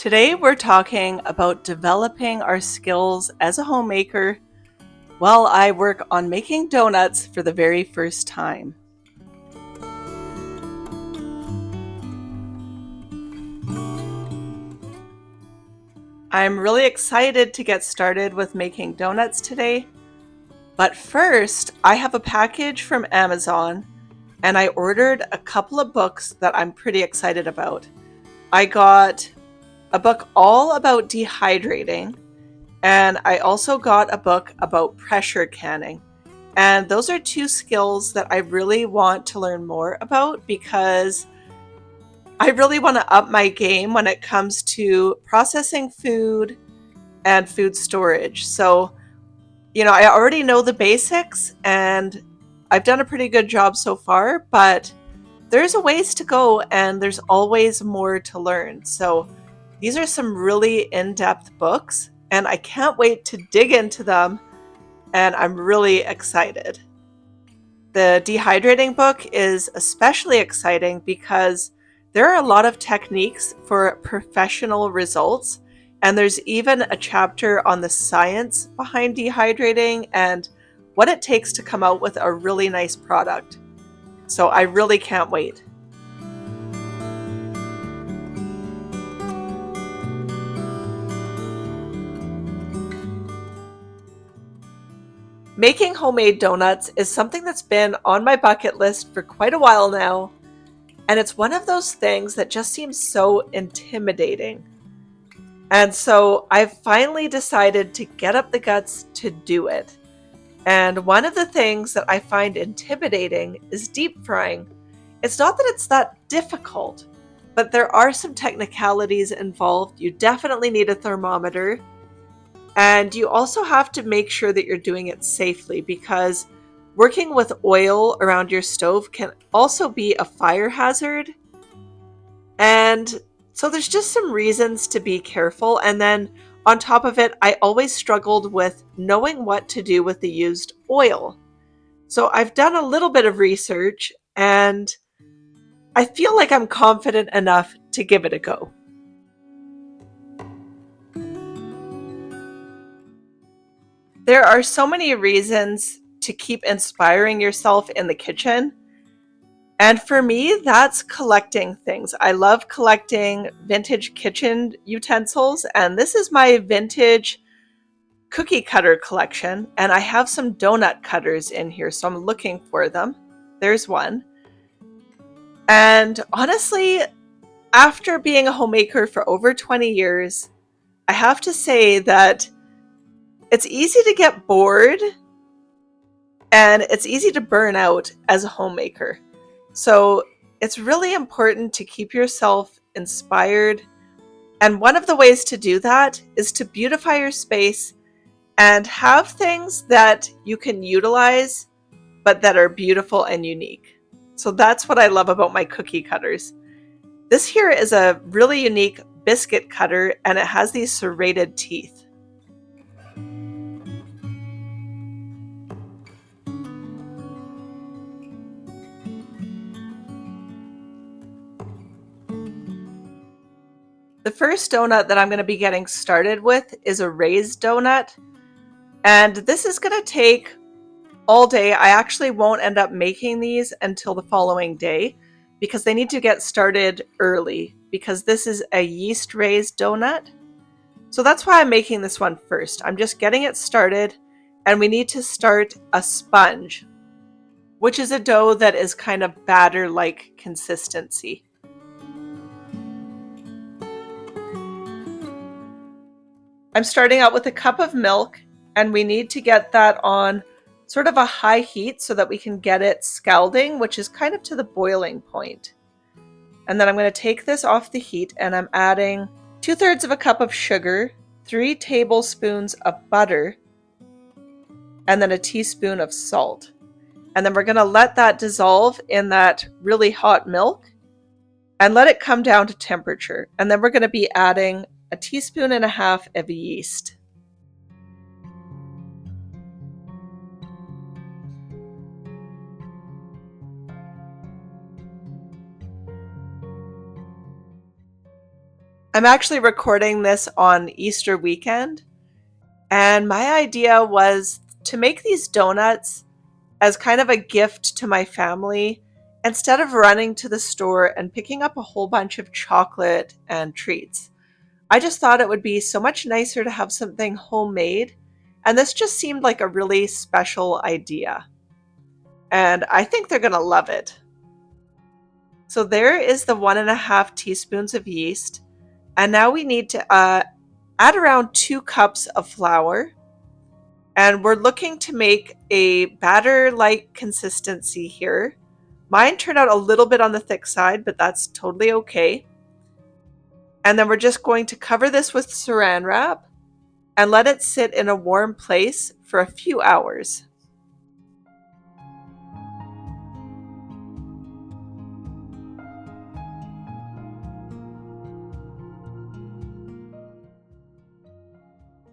Today we're talking about developing our skills as a homemaker while I work on making donuts for the very first time. I'm really excited to get started with making donuts today, but first I have a package from Amazon and I ordered a couple of books that I'm pretty excited about. I got a book all about dehydrating, and I also got a book about pressure canning. And those are two skills that I really want to learn more about because I really want to up my game when it comes to processing food and food storage. So, I already know the basics and I've done a pretty good job so far, but there's a ways to go and there's always more to learn. So, these are some really in-depth books and I can't wait to dig into them, and I'm really excited. The dehydrating book is especially exciting because there are a lot of techniques for professional results, and there's even a chapter on the science behind dehydrating and what it takes to come out with a really nice product. So I really can't wait. Making homemade donuts is something that's been on my bucket list for quite a while now, and it's one of those things that just seems so intimidating. And so I've finally decided to get up the guts to do it. And one of the things that I find intimidating is deep frying. It's not that it's that difficult, but there are some technicalities involved. You definitely need a thermometer. And you also have to make sure that you're doing it safely because working with oil around your stove can also be a fire hazard. And so there's just some reasons to be careful. And then on top of it, I always struggled with knowing what to do with the used oil. So I've done a little bit of research and I feel like I'm confident enough to give it a go. There are so many reasons to keep inspiring yourself in the kitchen. And for me, that's collecting things. I love collecting vintage kitchen utensils, and this is my vintage cookie cutter collection. And I have some donut cutters in here, so I'm looking for them. There's one. And honestly, after being a homemaker for over 20 years, I have to say that it's easy to get bored and it's easy to burn out as a homemaker. So it's really important to keep yourself inspired. And one of the ways to do that is to beautify your space and have things that you can utilize, but that are beautiful and unique. So that's what I love about my cookie cutters. This here is a really unique biscuit cutter and it has these serrated teeth. The first donut that I'm going to be getting started with is a raised donut. And this is going to take all day. I actually won't end up making these until the following day because they need to get started early because this is a yeast raised donut. So that's why I'm making this one first. I'm just getting it started, and we need to start a sponge, which is a dough that is kind of batter-like consistency. I'm starting out with a cup of milk, and we need to get that on sort of a high heat so that we can get it scalding, which is kind of to the boiling point. And then I'm going to take this off the heat and I'm adding 2/3 of a cup of sugar, 3 tablespoons of butter, and then a teaspoon of salt. And then we're going to let that dissolve in that really hot milk and let it come down to temperature. And then we're going to be adding 1.5 teaspoons of yeast. I'm actually recording this on Easter weekend, and my idea was to make these donuts as kind of a gift to my family instead of running to the store and picking up a whole bunch of chocolate and treats. I just thought it would be so much nicer to have something homemade, and this just seemed like a really special idea. And I think they're going to love it. So there is the 1.5 teaspoons of yeast. And now we need to add around 2 cups of flour. And we're looking to make a batter-like consistency here. Mine turned out a little bit on the thick side, but that's totally okay. And then we're just going to cover this with saran wrap and let it sit in a warm place for a few hours.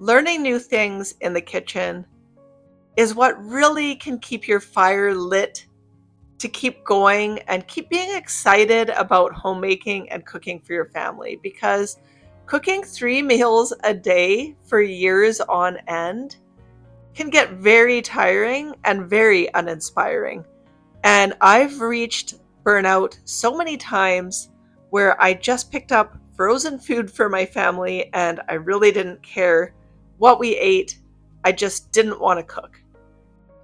Learning new things in the kitchen is what really can keep your fire lit to keep going and keep being excited about homemaking and cooking for your family, because cooking 3 meals a day for years on end can get very tiring and very uninspiring. And I've reached burnout so many times where I just picked up frozen food for my family and I really didn't care what we ate. I just didn't want to cook.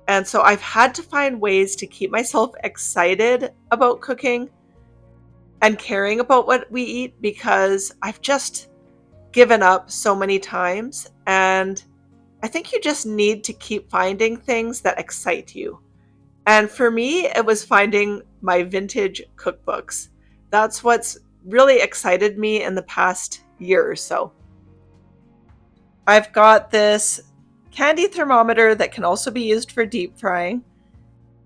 And so I've had to find ways to keep myself excited about cooking and caring about what we eat, because I've just given up so many times. And I think you just need to keep finding things that excite you. And for me, it was finding my vintage cookbooks. That's what's really excited me in the past year or so. I've got this candy thermometer that can also be used for deep frying.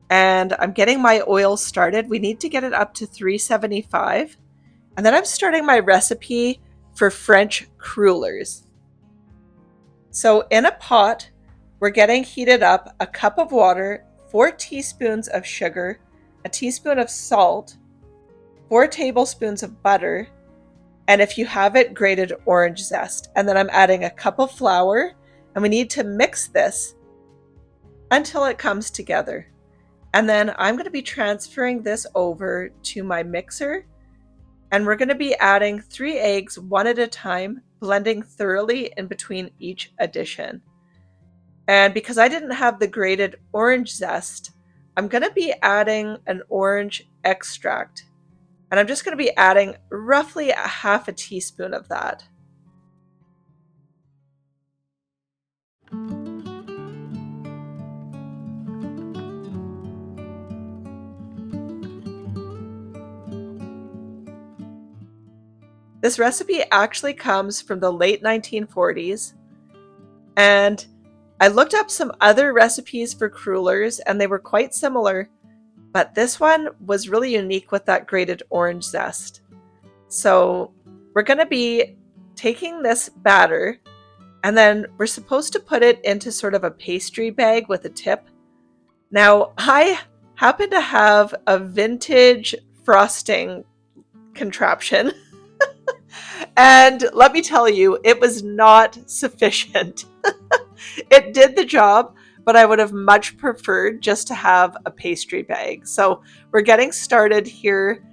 And I'm getting my oil started. We need to get it up to 375. And then I'm starting my recipe for French crullers. So in a pot, we're getting heated up a cup of water, 4 teaspoons of sugar, a teaspoon of salt, 4 tablespoons of butter, and if you have it, grated orange zest. And then I'm adding a cup of flour, and we need to mix this until it comes together. And then I'm going to be transferring this over to my mixer, and we're going to be adding 3 eggs one at a time, blending thoroughly in between each addition. And because I didn't have the grated orange zest, I'm going to be adding an orange extract. And I'm just going to be adding roughly 1/2 teaspoon of that. This recipe actually comes from the late 1940s, and I looked up some other recipes for crullers and they were quite similar, but this one was really unique with that grated orange zest. So we're going to be taking this batter, and then we're supposed to put it into sort of a pastry bag with a tip. Now, I happen to have a vintage frosting contraption. And let me tell you, it was not sufficient. It did the job, but I would have much preferred just to have a pastry bag. So we're getting started here,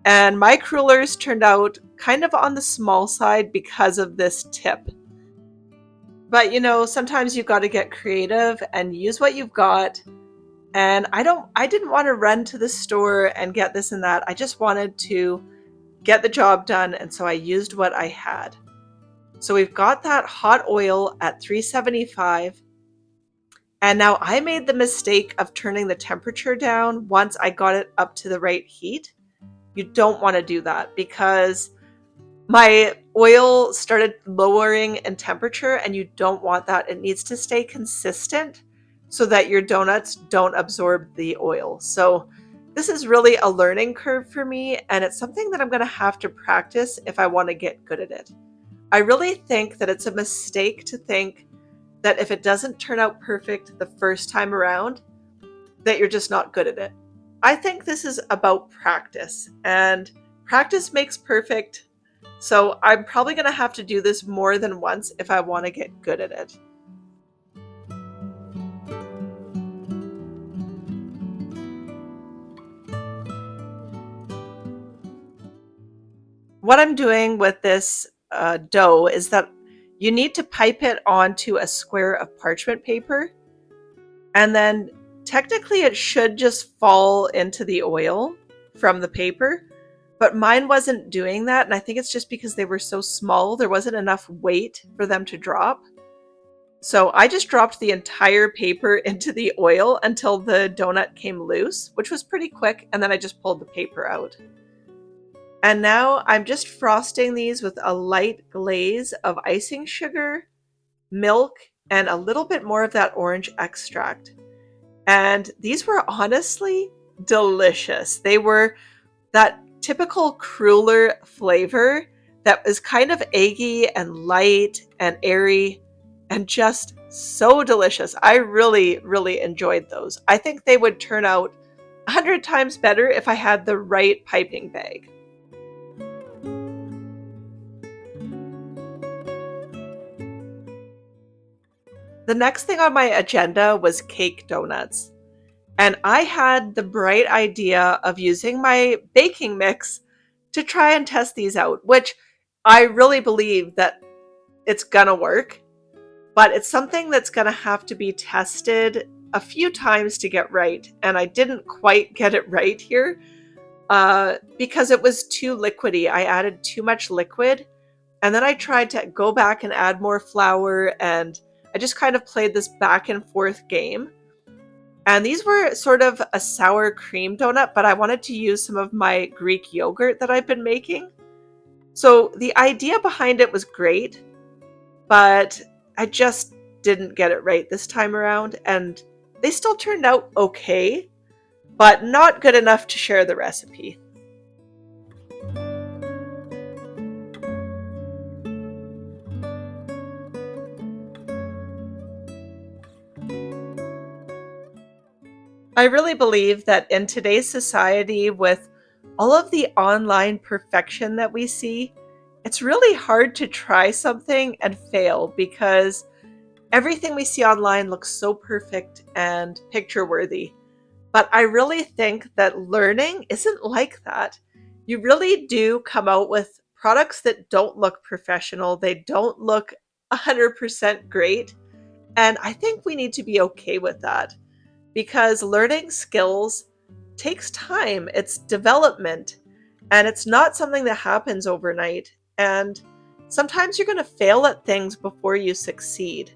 and my crullers turned out kind of on the small side because of this tip. But sometimes you've got to get creative and use what you've got. And I didn't want to run to the store and get this and that. I just wanted to get the job done, and so I used what I had. So we've got that hot oil at 375. And now I made the mistake of turning the temperature down once I got it up to the right heat. You don't want to do that, because my oil started lowering in temperature, and you don't want that. It needs to stay consistent so that your donuts don't absorb the oil. So this is really a learning curve for me, and it's something that I'm going to have to practice if I want to get good at it. I really think that it's a mistake to think that if it doesn't turn out perfect the first time around, that you're just not good at it. I think this is about practice, and practice makes perfect. So I'm probably going to have to do this more than once if I want to get good at it. What I'm doing with this dough is that you need to pipe it onto a square of parchment paper, and then technically it should just fall into the oil from the paper, but mine wasn't doing that, and I think it's just because they were so small, there wasn't enough weight for them to drop. So I just dropped the entire paper into the oil until the donut came loose, which was pretty quick, and then I just pulled the paper out. And now I'm just frosting these with a light glaze of icing sugar, milk, and a little bit more of that orange extract. And these were honestly delicious. They were that typical cruller flavor that is kind of eggy and light and airy and just so delicious. I really, really enjoyed those. I think they would turn out 100 times better if I had the right piping bag. The next thing on my agenda was cake donuts. And I had the bright idea of using my baking mix to try and test these out, which I really believe that it's gonna work, but it's something that's gonna have to be tested a few times to get right. And I didn't quite get it right here because it was too liquidy. I added too much liquid, and then I tried to go back and add more flour, and I just kind of played this back and forth game. And these were sort of a sour cream donut, but I wanted to use some of my Greek yogurt that I've been making. So the idea behind it was great, but I just didn't get it right this time around. And they still turned out okay, but not good enough to share the recipe. I really believe that in today's society, with all of the online perfection that we see, it's really hard to try something and fail because everything we see online looks so perfect and picture worthy. But I really think that learning isn't like that. You really do come out with products that don't look professional, they don't look 100% great. And I think we need to be okay with that because learning skills takes time, it's development, and it's not something that happens overnight. And sometimes you're going to fail at things before you succeed.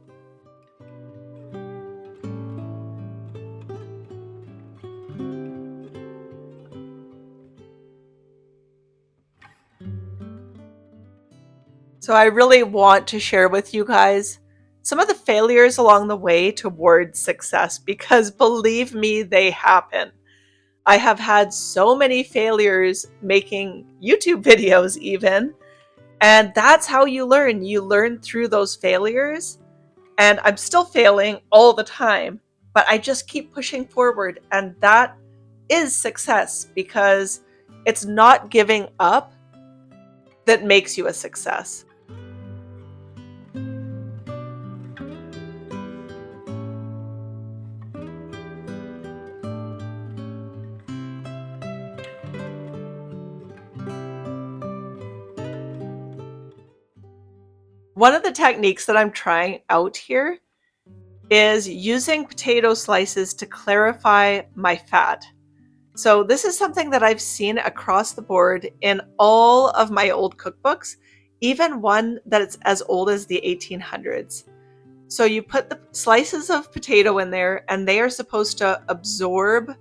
So I really want to share with you guys some of the failures along the way towards success because believe me, they happen. I have had so many failures making YouTube videos, even. And that's how you learn. You learn through those failures. And I'm still failing all the time, but I just keep pushing forward. And that is success because it's not giving up that makes you a success. One of the techniques that I'm trying out here is using potato slices to clarify my fat. So this is something that I've seen across the board in all of my old cookbooks, even one that is as old as the 1800s. So you put the slices of potato in there and they are supposed to absorb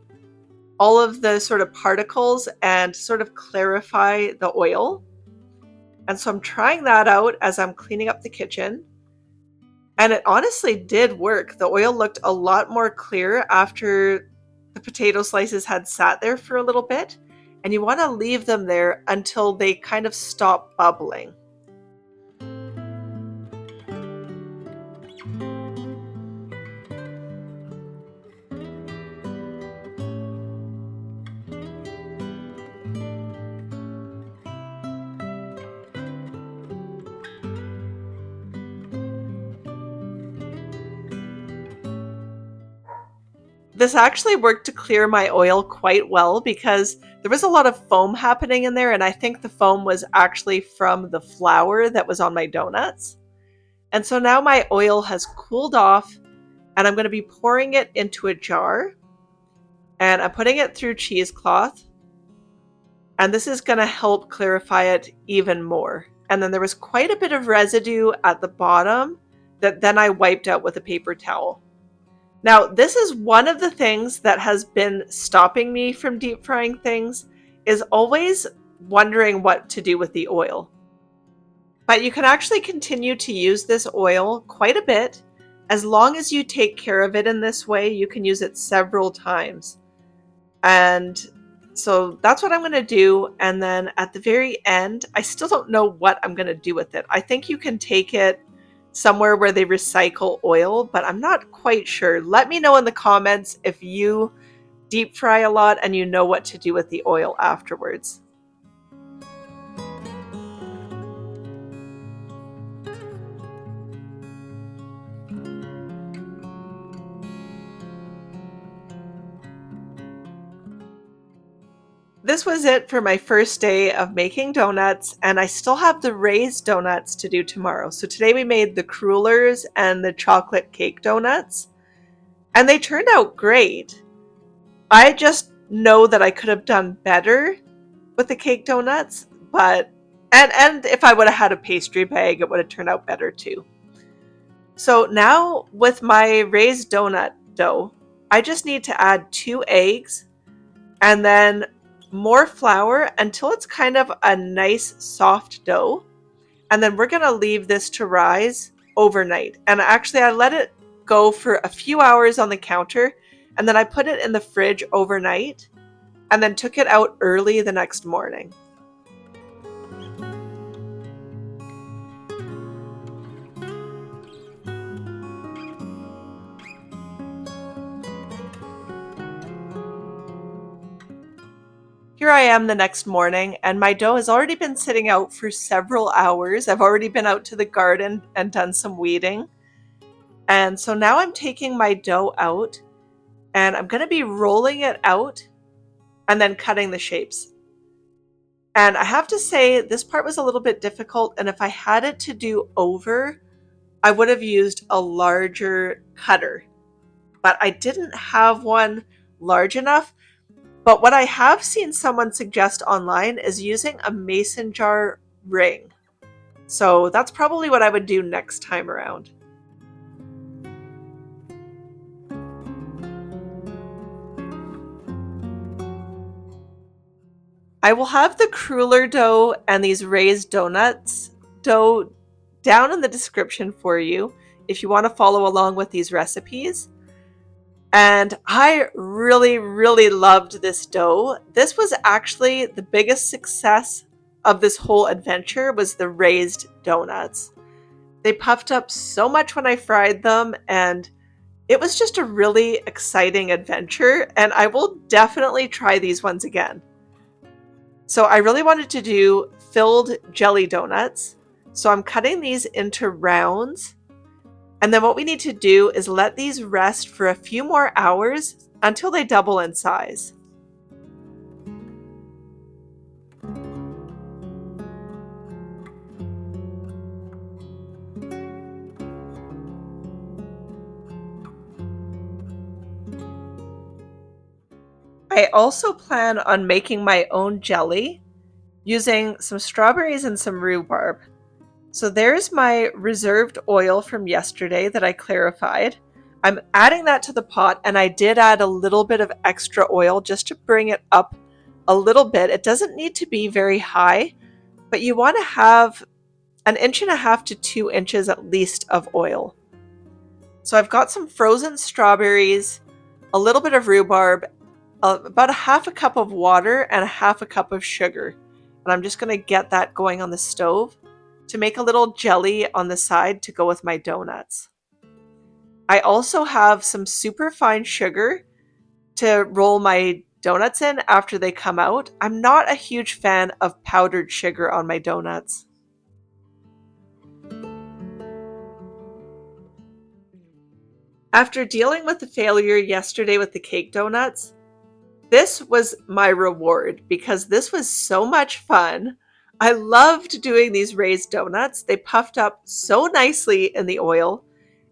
all of the sort of particles and sort of clarify the oil. And so I'm trying that out as I'm cleaning up the kitchen. And it honestly did work. The oil looked a lot more clear after the potato slices had sat there for a little bit. And you want to leave them there until they kind of stop bubbling. This actually worked to clear my oil quite well because there was a lot of foam happening in there, and I think the foam was actually from the flour that was on my donuts. And so now my oil has cooled off, and I'm going to be pouring it into a jar, and I'm putting it through cheesecloth, and this is going to help clarify it even more. And then there was quite a bit of residue at the bottom that then I wiped out with a paper towel. Now, this is one of the things that has been stopping me from deep frying things, is always wondering what to do with the oil. But you can actually continue to use this oil quite a bit. As long as you take care of it in this way, you can use it several times. And so that's what I'm going to do. And then at the very end, I still don't know what I'm going to do with it. I think you can take it somewhere where they recycle oil, but I'm not quite sure. Let me know in the comments if you deep fry a lot and you know what to do with the oil afterwards. This was it for my first day of making donuts, and I still have the raised donuts to do tomorrow. So today we made the crullers and the chocolate cake donuts, and they turned out great. I just know that I could have done better with the cake donuts, but and if I would have had a pastry bag, it would have turned out better too. So now with my raised donut dough, I just need to add 2 eggs and then more flour until it's kind of a nice soft dough. And then we're going to leave this to rise overnight. And actually I let it go for a few hours on the counter, and then I put it in the fridge overnight and then took it out early the next morning. Here I am the next morning, and my dough has already been sitting out for several hours. I've already been out to the garden and done some weeding. And so now I'm taking my dough out, and I'm going to be rolling it out and then cutting the shapes. And I have to say, this part was a little bit difficult, and if I had it to do over, I would have used a larger cutter. But I didn't have one large enough. But what I have seen someone suggest online is using a mason jar ring. So that's probably what I would do next time around. I will have the cruller dough and these raised donuts dough down in the description for you if you want to follow along with these recipes. And I really, really loved this dough. This was actually the biggest success of this whole adventure, was the raised donuts. They puffed up so much when I fried them, and it was just a really exciting adventure, and I will definitely try these ones again. So I really wanted to do filled jelly donuts. So I'm cutting these into rounds. And then what we need to do is let these rest for a few more hours until they double in size. I also plan on making my own jelly using some strawberries and some rhubarb. So there's my reserved oil from yesterday that I clarified. I'm adding that to the pot, and I did add a little bit of extra oil just to bring it up a little bit. It doesn't need to be very high, but you want to have 1.5 to 2 inches at least of oil. So I've got some frozen strawberries, a little bit of rhubarb, about a half a cup of water, and a half a cup of sugar. And I'm just going to get that going on the stove to make a little jelly on the side to go with my donuts. I also have some super fine sugar to roll my donuts in after they come out. I'm not a huge fan of powdered sugar on my donuts. After dealing with the failure yesterday with the cake donuts, this was my reward because this was so much fun. I loved doing these raised donuts. They puffed up so nicely in the oil,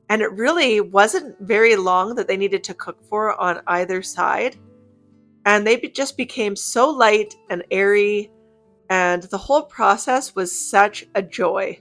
and it really wasn't very long that they needed to cook for on either side. And they just became so light and airy, and the whole process was such a joy.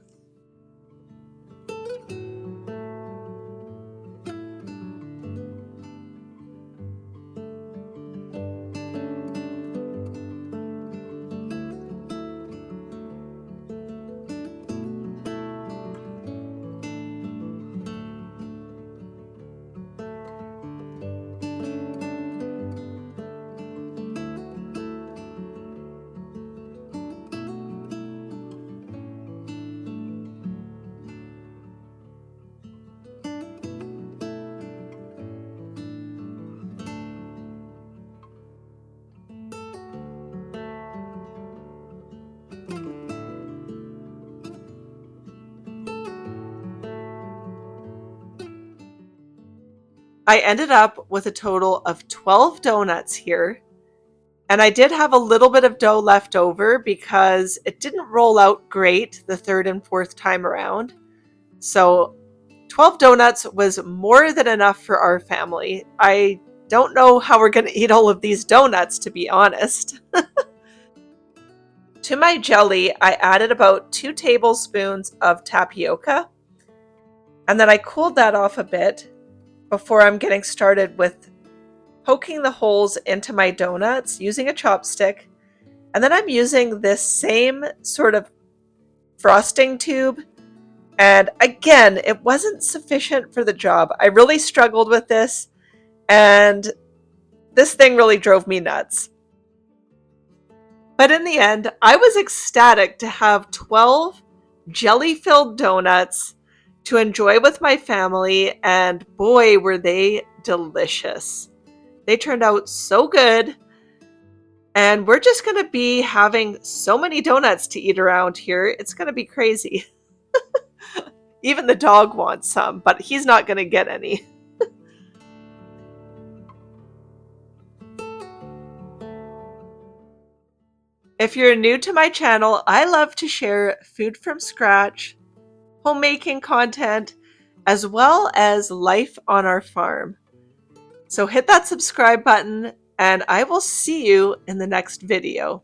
I ended up with a total of 12 donuts here, and I did have a little bit of dough left over because it didn't roll out great the third and fourth time around. So 12 donuts was more than enough for our family. I don't know how we're going to eat all of these donuts, to be honest. To my jelly, I added about 2 tablespoons of tapioca, and then I cooled that off a bit before I'm getting started with poking the holes into my donuts using a chopstick. And then I'm using this same sort of frosting tube. And again, it wasn't sufficient for the job. I really struggled with this, and this thing really drove me nuts. But in the end, I was ecstatic to have 12 jelly-filled donuts to enjoy with my family, and boy, were they delicious. They turned out so good, and we're just going to be having so many donuts to eat around here. It's going to be crazy. Even the dog wants some, but he's not going to get any. If you're new to my channel, I love to share food from scratch, homemaking content, as well as life on our farm. So hit that subscribe button, and I will see you in the next video.